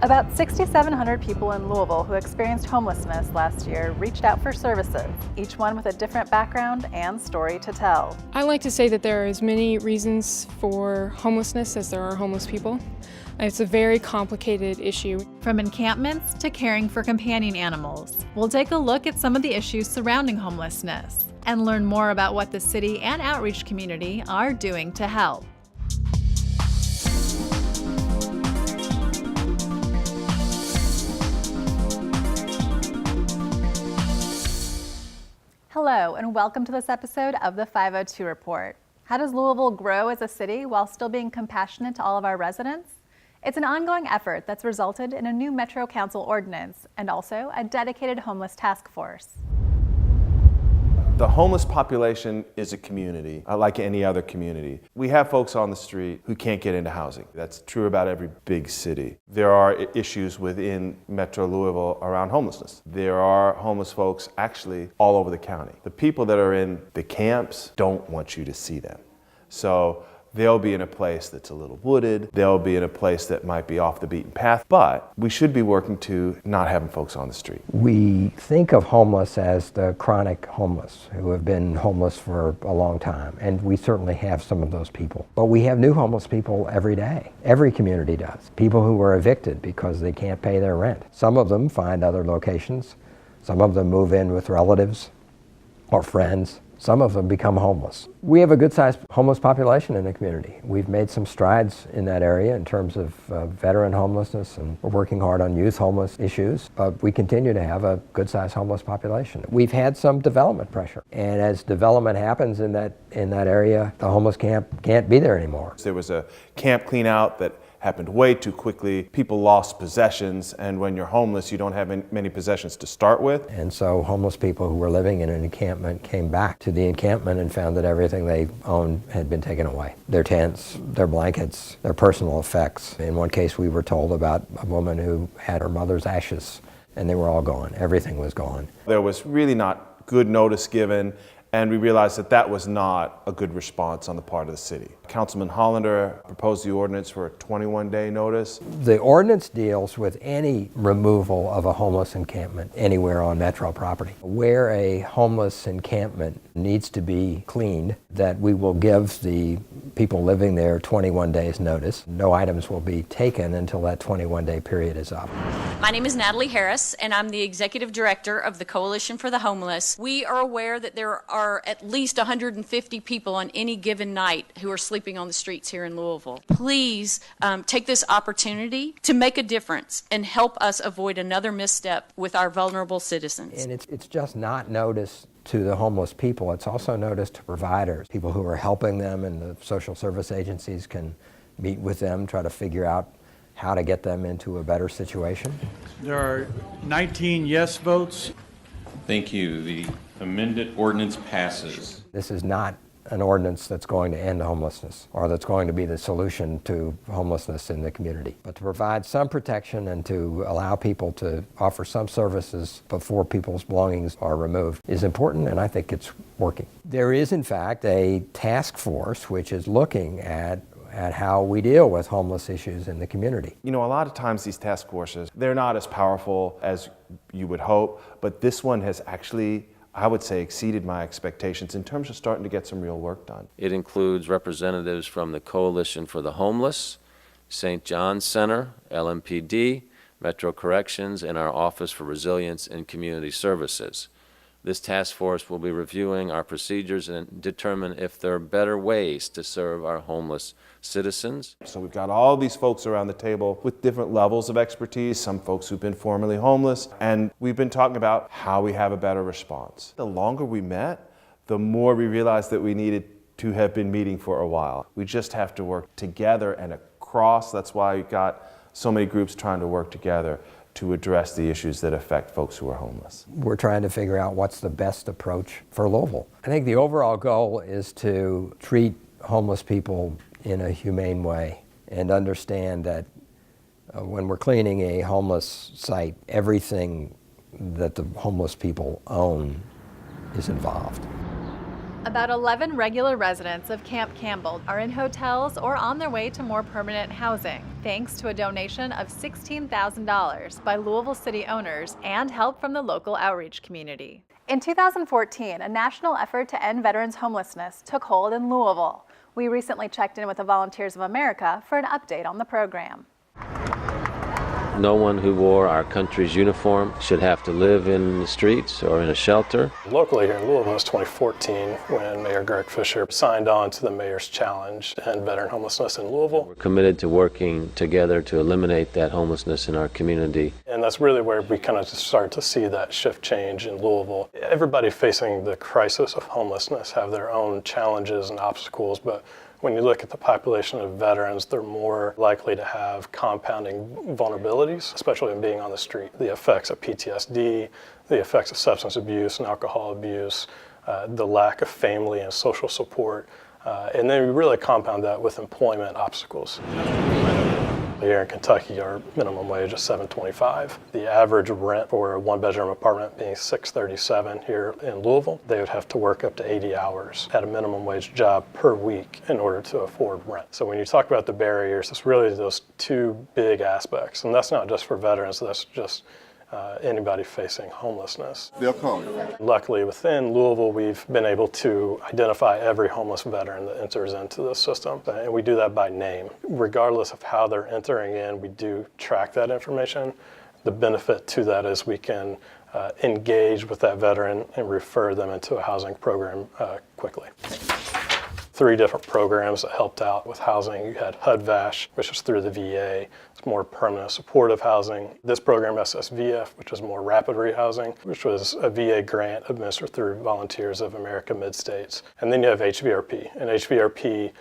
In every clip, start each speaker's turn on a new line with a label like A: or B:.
A: About 6,700 people in Louisville who experienced homelessness last year reached out for services, each one with a different background and story to tell.
B: I like to say that there are as many reasons for homelessness as there are homeless people. It's a very complicated issue.
C: From encampments to caring for companion animals, we'll take a look at some of the issues surrounding homelessness and learn more about what the city and outreach community are doing to help.
A: Hello, and welcome to this episode of the 502 Report. How does Louisville grow as a city while still being compassionate to all of our residents? It's an ongoing effort that's resulted in a new Metro Council ordinance and also a dedicated homeless task force.
D: The homeless population is a community, like any other community. We have folks on the street who can't get into housing. That's true about every big city. There are issues within Metro Louisville around homelessness. There are homeless folks actually all over the county. The people that are in the camps don't want you to see them. So they'll be in a place that's a little wooded. They'll be in a place that might be off the beaten path, but we should be working to not having folks on the street.
E: We think of homeless as the chronic homeless who have been homeless for a long time, and we certainly have some of those people. But we have new homeless people every day. Every community does. People who are evicted because they can't pay their rent. Some of them find other locations. Some of them move in with relatives or friends. Some of them become homeless. We have a good-sized homeless population in the community. We've made some strides in that area in terms of veteran homelessness, and we're working hard on youth homeless issues, but we continue to have a good-sized homeless population. We've had some development pressure, and as development happens in that area, the homeless camp can't be there anymore.
D: There was a camp clean out that happened way too quickly. People lost possessions, and when you're homeless, you don't have many possessions to start with.
E: And so homeless people who were living in an encampment came back to the encampment and found that everything they owned had been taken away. Their tents, their blankets, their personal effects. In one case, we were told about a woman who had her mother's ashes, and they were all gone. Everything was gone.
D: There was really not good notice given, and we realized that that was not a good response on the part of the city. Councilman Hollander proposed the ordinance for a 21-day notice.
E: The ordinance deals with any removal of a homeless encampment anywhere on Metro property. Where a homeless encampment needs to be cleaned, that we will give the people living there 21 days notice. No items will be taken until that 21-day period is up.
F: My name is Natalie Harris, and I'm the Executive Director of the Coalition for the Homeless. We are aware that there are at least 150 people on any given night who are sleeping on the streets here in Louisville. Please take this opportunity to make a difference and help us avoid another misstep with our vulnerable citizens.
E: And it's just not notice to the homeless people, it's also notice to providers, people who are helping them, and the social service agencies can meet with them, try to figure out how to get them into a better situation.
G: There are 19 yes votes.
H: Thank you. The amended ordinance passes.
E: This is not an ordinance that's going to end homelessness or that's going to be the solution to homelessness in the community. But to provide some protection and to allow people to offer some services before people's belongings are removed is important, and I think it's working. There is, in fact, a task force which is looking at how we deal with homeless issues in the community.
D: You know, a lot of times these task forces, they're not as powerful as you would hope, but this one has actually, I would say, exceeded my expectations in terms of starting to get some real work done.
I: It includes representatives from the Coalition for the Homeless, St. John's Center, LMPD, Metro Corrections, and our Office for Resilience and Community Services. This task force will be reviewing our procedures and determine if there are better ways to serve our homeless citizens.
D: So we've got all these folks around the table with different levels of expertise, some folks who've been formerly homeless, and we've been talking about how we have a better response. The longer we met, the more we realized that we needed to have been meeting for a while. We just have to work together and across. That's why you've got so many groups trying to work together to address the issues that affect folks who are homeless.
E: We're trying to figure out what's the best approach for Louisville. I think the overall goal is to treat homeless people in a humane way and understand that when we're cleaning a homeless site, everything that the homeless people own is involved.
C: About 11 regular residents of Camp Campbell are in hotels or on their way to more permanent housing, thanks to a donation of $16,000 by Louisville city owners and help from the local outreach community.
A: In 2014, a national effort to end veterans' homelessness took hold in Louisville. We recently checked in with the Volunteers of America for an update on the program.
I: No one who wore our country's uniform should have to live in the streets or in a shelter.
J: Locally here in Louisville, it was 2014 when Mayor Greg Fisher signed on to the Mayor's Challenge to end veteran homelessness in Louisville.
I: We're committed to working together to eliminate that homelessness in our community.
J: And that's really where we kind of start to see that shift change in Louisville. Everybody facing the crisis of homelessness have their own challenges and obstacles, but when you look at the population of veterans, they're more likely to have compounding vulnerabilities, especially in being on the street. The effects of PTSD, the effects of substance abuse and alcohol abuse, the lack of family and social support, and then we really compound that with employment obstacles. Here in Kentucky, our minimum wage is $7.25. The average rent for a one-bedroom apartment being $6.37 here in Louisville. They would have to work up to 80 hours at a minimum wage job per week in order to afford rent. So when you talk about the barriers, it's really those two big aspects. And that's not just for veterans, that's just anybody facing homelessness.
K: They'll call you.
J: Luckily, within Louisville, we've been able to identify every homeless veteran that enters into the system, and we do that by name. Regardless of how they're entering in, we do track that information. The benefit to that is we can engage with that veteran and refer them into a housing program quickly. 3 different programs that helped out with housing. You had HUD-VASH, which is through the VA. It's more permanent supportive housing. This program, SSVF, which is more rapid rehousing, which was a VA grant administered through Volunteers of America Mid-States. And then you have HVRP, and HVRP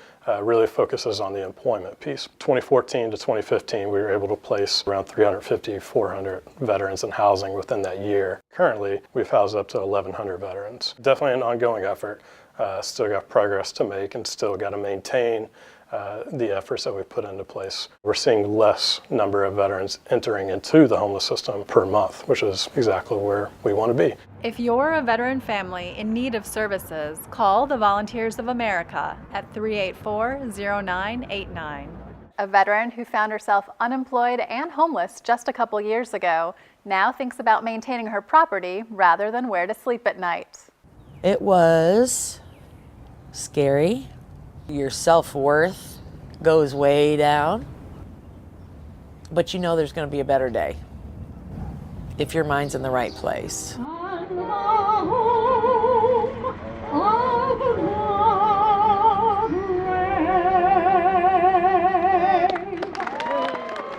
J: really focuses on the employment piece. 2014 to 2015, we were able to place around 350, 400 veterans in housing within that year. Currently, we've housed up to 1,100 veterans. Definitely an ongoing effort. Still got progress to make and still got to maintain the efforts that we've put into place. We're seeing less number of veterans entering into the homeless system per month, which is exactly where we want to be.
C: If you're a veteran family in need of services, call the Volunteers of America at 384-0989.
A: A veteran who found herself unemployed and homeless just a couple years ago now thinks about maintaining her property rather than where to sleep at night.
L: It was scary. Your self-worth goes way down. But you know there's going to be a better day if your mind's in the right place.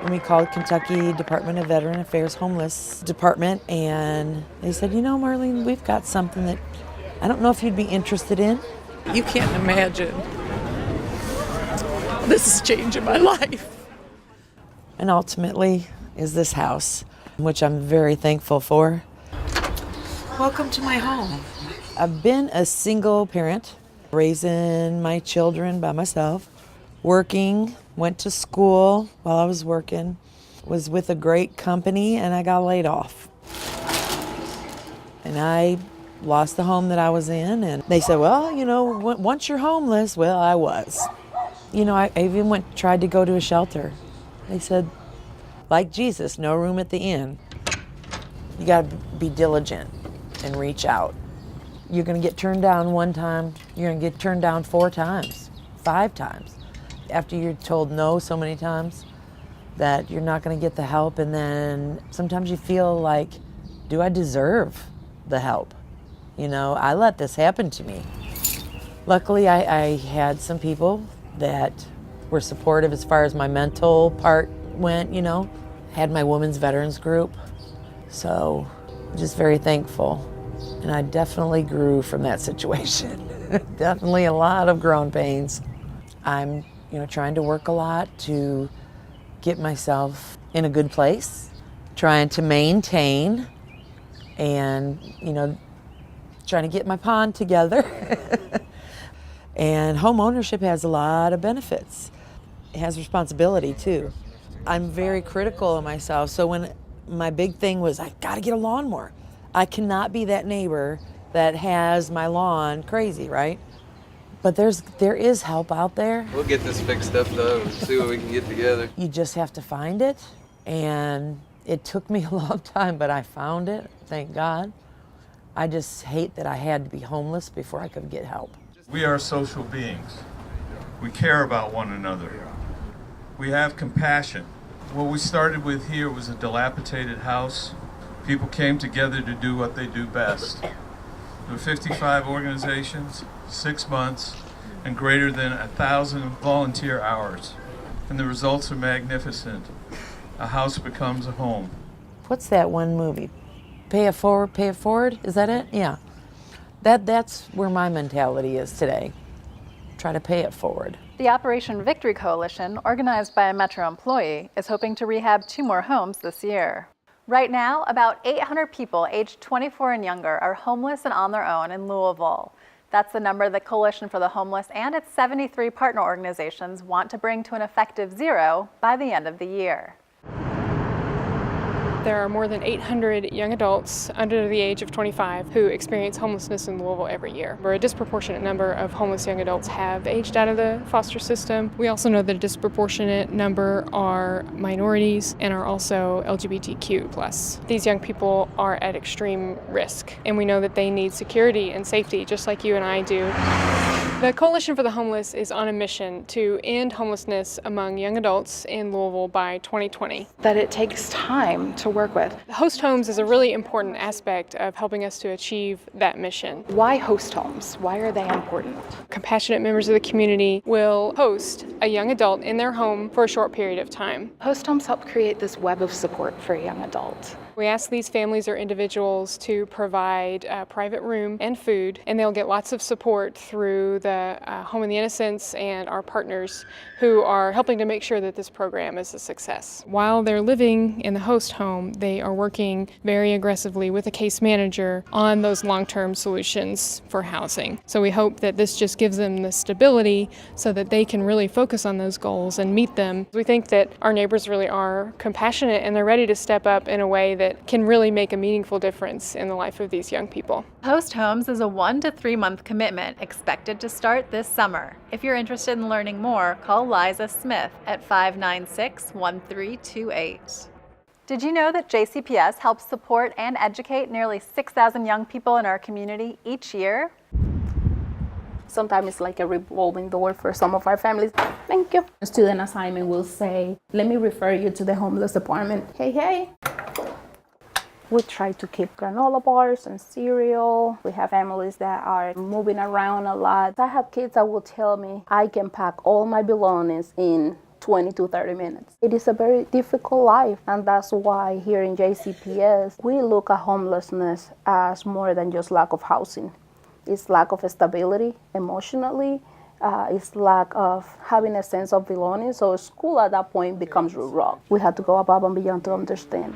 L: And we called Kentucky Department of Veteran Affairs Homeless Department, and they said, you know, Marlene, we've got something that I don't know if you'd be interested in. You can't imagine. This is changing my life. And ultimately is this house, which I'm very thankful for. Welcome to my home. I've been a single parent, raising my children by myself, working, went to school while I was working, was with a great company, and I got laid off. And I lost the home that I was in, and they said, well, you know, once you're homeless, well, I was. You know, I even tried to go to a shelter. They said, like Jesus, no room at the inn. You gotta be diligent and reach out. You're gonna get turned down one time, you're gonna get turned down 4 times, 5 times. After you're told no so many times that you're not gonna get the help, and then sometimes you feel like, do I deserve the help? You know, I let this happen to me. Luckily, I had some people that were supportive as far as my mental part went, you know. Had my women's veterans group, so just very thankful. And I definitely grew from that situation. Definitely a lot of growing pains. I'm, you know, trying to work a lot to get myself in a good place, trying to maintain, and, you know, trying to get my pond together. And home ownership has a lot of benefits. It has responsibility too. I'm very critical of myself, so when my big thing was, I gotta get a lawnmower. I cannot be that neighbor that has my lawn crazy, right? But there is help out there.
K: We'll get this fixed up though and see what we can get together.
L: You just have to find it, and it took me a long time, but I found it, thank God. I just hate that I had to be homeless before I could get help.
M: We are social beings. We care about one another. We have compassion. What we started with here was a dilapidated house. People came together to do what they do best. There were 55 organizations, 6 months, and greater than 1,000 volunteer hours. And the results are magnificent. A house becomes a home.
L: What's that one movie? Pay it forward, is that it? Yeah. That's where my mentality is today. Try to pay it forward.
A: The Operation Victory Coalition, organized by a Metro employee, is hoping to rehab 2 more homes this year. Right now, about 800 people aged 24 and younger are homeless and on their own in Louisville. That's the number the Coalition for the Homeless and its 73 partner organizations want to bring to an effective 0 by the end of the year.
B: There are more than 800 young adults under the age of 25 who experience homelessness in Louisville every year, where a disproportionate number of homeless young adults have aged out of the foster system. We also know that a disproportionate number are minorities and are also LGBTQ+. These young people are at extreme risk, and we know that they need security and safety, just like you and I do. The Coalition for the Homeless is on a mission to end homelessness among young adults in Louisville by 2020.
N: That it takes time to work with.
B: Host homes is a really important aspect of helping us to achieve that mission.
N: Why host homes? Why are they important?
B: Compassionate members of the community will host a young adult in their home for a short period of time.
N: Host homes help create this web of support for a young adult.
B: We ask these families or individuals to provide a private room and food, and they'll get lots of support through the Home in the Innocents and our partners who are helping to make sure that this program is a success. While they're living in the host home, they are working very aggressively with a case manager on those long-term solutions for housing. So we hope that this just gives them the stability so that they can really focus on those goals and meet them. We think that our neighbors really are compassionate and they're ready to step up in a way that can really make a meaningful difference in the life of these young people.
C: Host Homes is a 1 to 3 month commitment expected to start this summer. If you're interested in learning more, call Liza Smith at 596-1328.
A: Did you know that JCPS helps support and educate nearly 6,000 young people in our community each year?
O: Sometimes it's like a revolving door for some of our families. Thank you. A student assignment will say, let me refer you to the homeless department. Hey. We try to keep granola bars and cereal. We have families that are moving around a lot. I have kids that will tell me I can pack all my belongings in 20 to 30 minutes. It is a very difficult life, and that's why here in JCPS, we look at homelessness as more than just lack of housing. It's lack of stability emotionally. It's lack of having a sense of belonging. So school at that point becomes real rough. We had to go above and beyond to understand.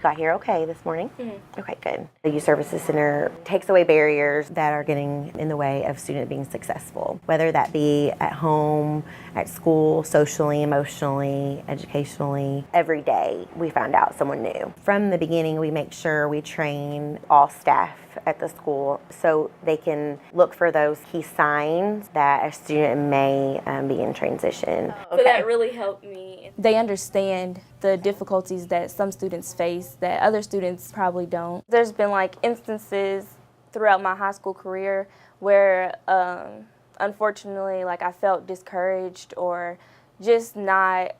P: Got here okay this morning? Okay, good. The Youth Services Center takes away barriers that are getting in the way of students being successful, whether that be at home, at school, socially, emotionally, educationally. Every day we find out someone new. From the beginning, we make sure we train all staff at the school so they can look for those key signs that a student may be in transition.
Q: So that really helped me.
R: They understand the difficulties that some students face that other students probably don't. There's been like instances throughout my high school career where unfortunately like I felt discouraged or just not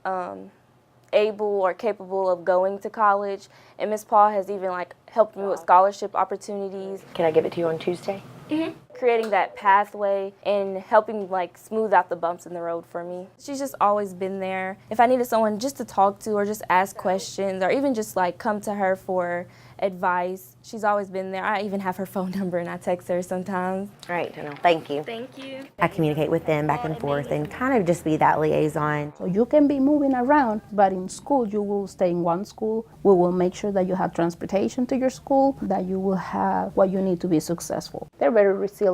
R: able or capable of going to college, and Ms. Paul has even like helped me with scholarship opportunities.
P: Can I give it to you on Tuesday?
R: Mm-hmm. Creating that pathway and helping like smooth out the bumps in the road for me. She's just always been there. If I needed someone just to talk to or just ask questions or even just like come to her for advice, she's always been there. I even have her phone number and I text her sometimes.
P: Right, thank you.
Q: Thank you.
P: I communicate with them back and forth and kind of just be that liaison.
O: So you can be moving around, but in school you will stay in one school. We will make sure that you have transportation to your school, that you will have what you need to be successful. They're very resilient.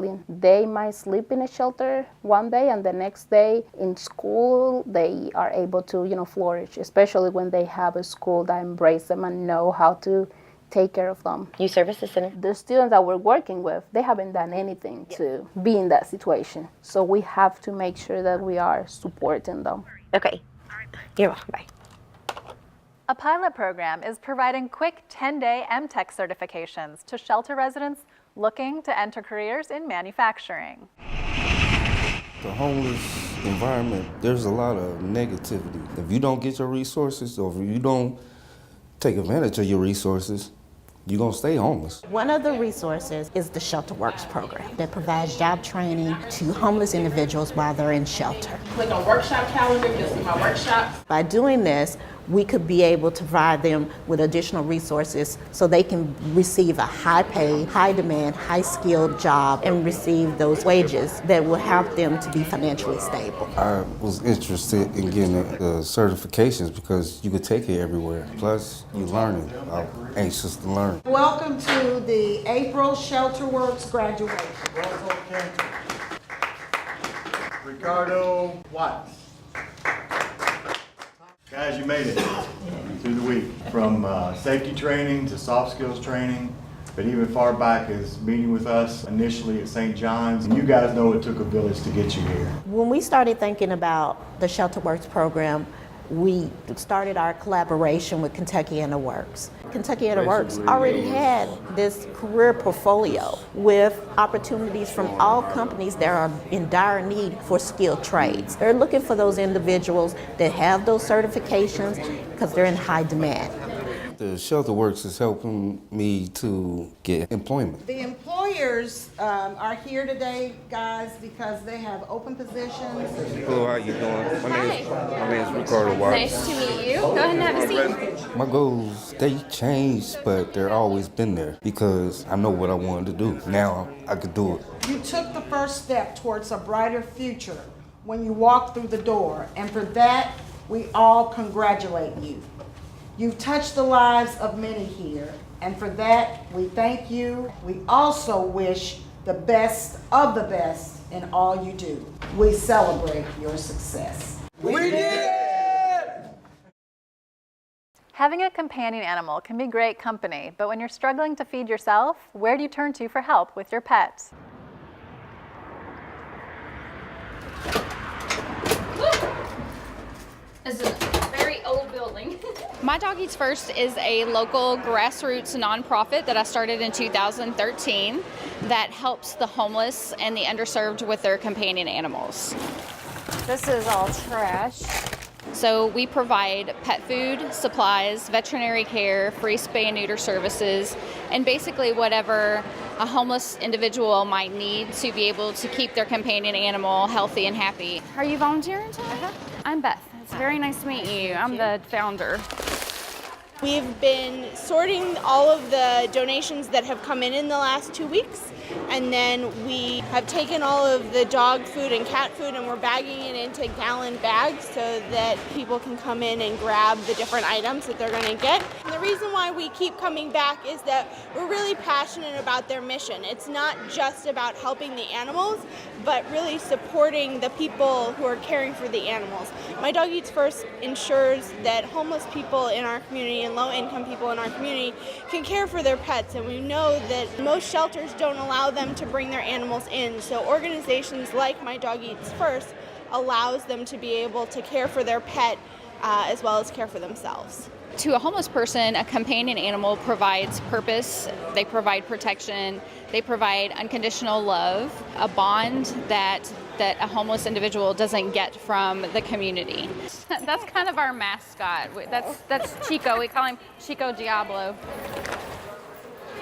O: They might sleep in a shelter one day and the next day in school they are able to, flourish, especially when they have a school that embraces them and know how to take care of them.
P: Youth Services Center.
O: The students that we're working with, they haven't done anything to be in that situation. So we have to make sure that we are supporting them.
P: Okay. You're welcome. Bye.
C: A pilot program is providing quick 10-day MTech certifications to shelter residents looking to enter careers in manufacturing.
S: The homeless environment, there's a lot of negativity. If you don't get your resources, or if you don't take advantage of your resources, you're gonna stay homeless.
T: One of the resources is the Shelter Works program that provides job training to homeless individuals while they're in shelter.
U: Click on workshop calendar, you'll see my workshops.
T: By doing this, we could be able to provide them with additional resources so they can receive a high paid, high demand, high skilled job and receive those wages that will help them to be financially stable.
S: I was interested in getting the certifications because you could take it everywhere. Plus, you're learning. I'm anxious to learn.
V: Welcome to the April Shelter Works graduation.
W: Ricardo Watts. Guys, you made it through the week. From safety training to soft skills training, but even far back as meeting with us initially at St. John's. And you guys know it took a village to get you here.
T: When we started thinking about the Shelter Works program, we started our collaboration with Kentuckiana Works. Kentuckiana Works already had this career portfolio with opportunities from all companies that are in dire need for skilled trades. They're looking for those individuals that have those certifications because they're in high demand.
S: The Shelter Works is helping me to get employment.
V: The employers are here today, guys, because they have open positions.
S: Hello, how you doing? My name is Ricardo Watts.
Q: Nice to meet you. Go ahead and have a seat.
S: My goals, they changed, but they're always been there because I know what I wanted to do. Now I could do it.
V: You took the first step towards a brighter future when you walked through the door, and for that, we all congratulate you. You've touched the lives of many here, and for that, we thank you. We also wish the best of the best in all you do. We celebrate your success.
W: We did it!
C: Having a companion animal can be great company, but when you're struggling to feed yourself, where do you turn to for help with your pet?
Q: This is a very old building.
X: My Doggies First is a local grassroots nonprofit that I started in 2013 that helps the homeless and the underserved with their companion animals.
Y: This is all trash.
X: So we provide pet food, supplies, veterinary care, free spay and neuter services, and basically whatever a homeless individual might need to be able to keep their companion animal healthy and happy.
Y: Are you volunteering today? I'm Beth. It's very nice to meet you. I'm the founder.
Z: We've been sorting all of the donations that have come in the last 2 weeks, and then we have taken all of the dog food and cat food and we're bagging it into gallon bags so that people can come in and grab the different items that they're going to get. And the reason why we keep coming back is that we're really passionate about their mission. It's not just about helping the animals, but really supporting the people who are caring for the animals. My Doggies First ensures that homeless people in our community and low-income people in our community can care for their pets, and we know that most shelters don't allow them to bring their animals in, so organizations like My Doggies First allows them to be able to care for their pet as well as care for themselves.
X: To a homeless person, a companion animal provides purpose, they provide protection, they provide unconditional love, a bond that a homeless individual doesn't get from the community.
Y: That's kind of our mascot. That's Chico. We call him Chico Diablo.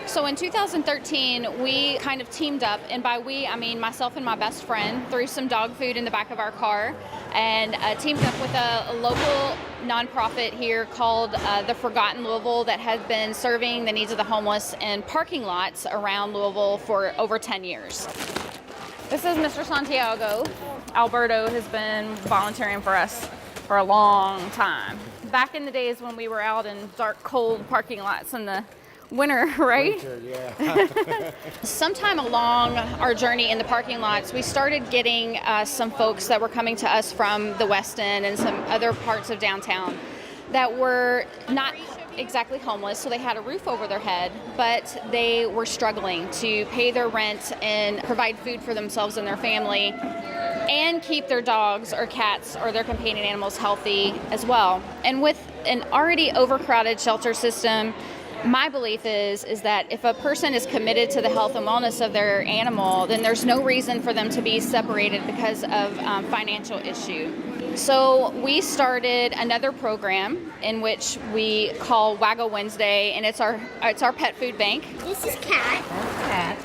X: So in 2013, we kind of teamed up, and by we, I mean myself and my best friend, threw some dog food in the back of our car and teamed up with a local nonprofit here called The Forgotten Louisville that has been serving the needs of the homeless in parking lots around Louisville for over 10 years.
Y: This is Mr. Santiago. Alberto has been volunteering for us for a long time. Back in the days when we were out in dark, cold parking lots in the winter, right?
W: Winter, yeah.
X: Sometime along our journey in the parking lots, we started getting some folks that were coming to us from the West End and some other parts of downtown that were not exactly homeless, so they had a roof over their head, but they were struggling to pay their rent and provide food for themselves and their family and keep their dogs or cats or their companion animals healthy as well. And with an already overcrowded shelter system, my belief is that if a person is committed to the health and wellness of their animal, then there's no reason for them to be separated because of financial issue. So we started another program in which we call Waggle Wednesday, and it's our pet food bank.
Q: This is Cat. Cat.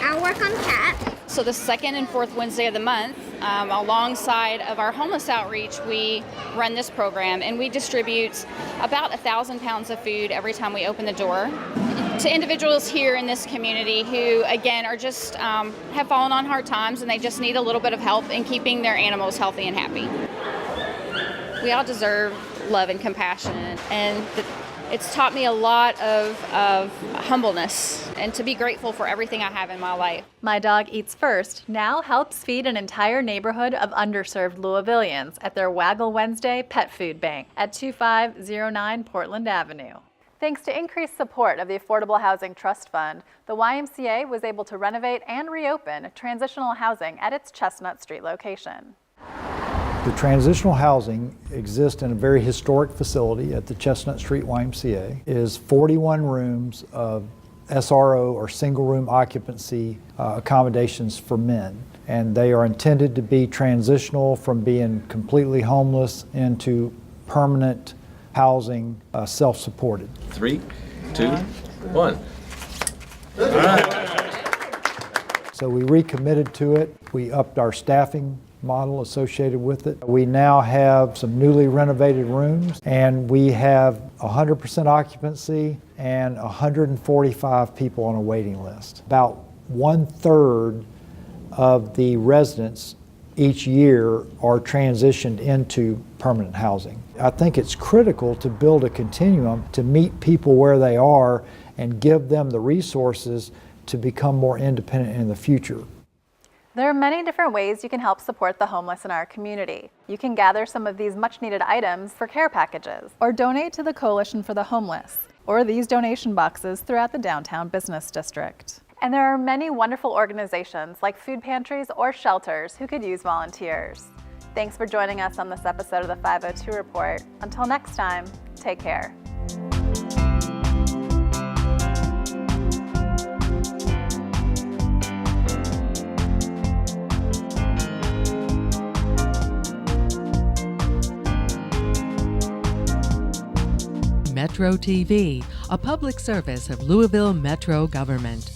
Q: I work on Cat.
X: So the second and fourth Wednesday of the month, alongside of our homeless outreach, we run this program, and we distribute about 1,000 pounds of food every time we open the door to individuals here in this community who, again, are just have fallen on hard times, and they just need a little bit of help in keeping their animals healthy and happy. We all deserve love and compassion, and it's taught me a lot of humbleness and to be grateful for everything I have in my life.
C: My Dog Eats First now helps feed an entire neighborhood of underserved Louisvillians at their Waggle Wednesday Pet Food Bank at 2509 Portland Avenue. Thanks to increased support of the Affordable Housing Trust Fund, the YMCA was able to renovate and reopen transitional housing at its Chestnut Street location.
D: The transitional housing exists in a very historic facility at the Chestnut Street YMCA. It is 41 rooms of SRO or single room occupancy accommodations for men. And they are intended to be transitional from being completely homeless into permanent housing, self-supported.
E: 3, 2, 1. All right.
D: So we recommitted to it. We upped our staffing model associated with it. We now have some newly renovated rooms, and we have 100% occupancy and 145 people on a waiting list. About 1/3 of the residents each year are transitioned into permanent housing. I think it's critical to build a continuum to meet people where they are and give them the resources to become more independent in the future.
C: There are many different ways you can help support the homeless in our community. You can gather some of these much needed items for care packages, or donate to the Coalition for the Homeless, or these donation boxes throughout the downtown business district. And there are many wonderful organizations like food pantries or shelters who could use volunteers. Thanks for joining us on this episode of the 502 Report. Until next time, take care.
F: Metro TV, a public service of Louisville Metro government.